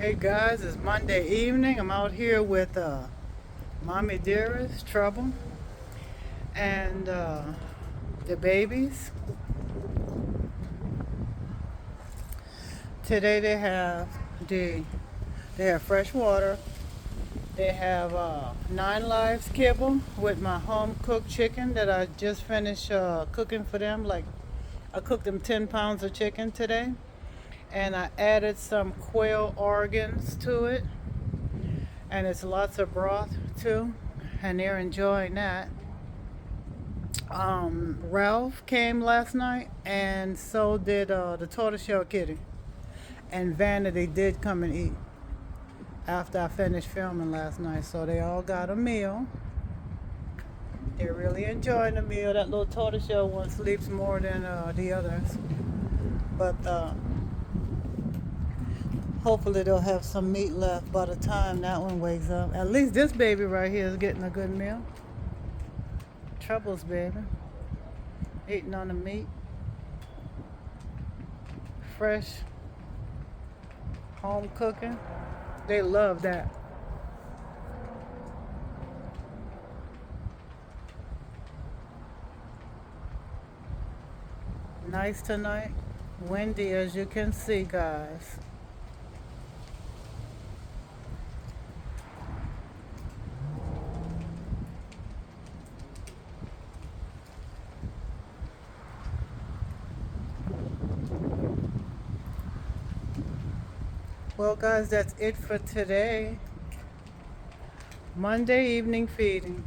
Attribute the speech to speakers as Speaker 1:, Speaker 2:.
Speaker 1: Hey guys, it's Monday evening. I'm out here with Mommy Dearest, Trouble, and the babies. Today the they have fresh water. They have 9 lives kibble with my home cooked chicken that I just finished cooking for them. Like I cooked them 10 pounds of chicken today, and I added some quail organs to it, and it's lots of broth too, and they're enjoying that. Ralph came last night, and so did the tortoiseshell kitty. And Vanity did come and eat after I finished filming last night. So they all got a meal. They're really enjoying the meal. That little tortoiseshell one sleeps more than the others. But hopefully they'll have some meat left by the time that one wakes up. At least this baby right here is getting a good meal. Troubles baby. Eating on the meat. Fresh home cooking. They love that. Nice tonight. Windy as you can see, guys. Well, guys, that's it for today. Monday evening feeding.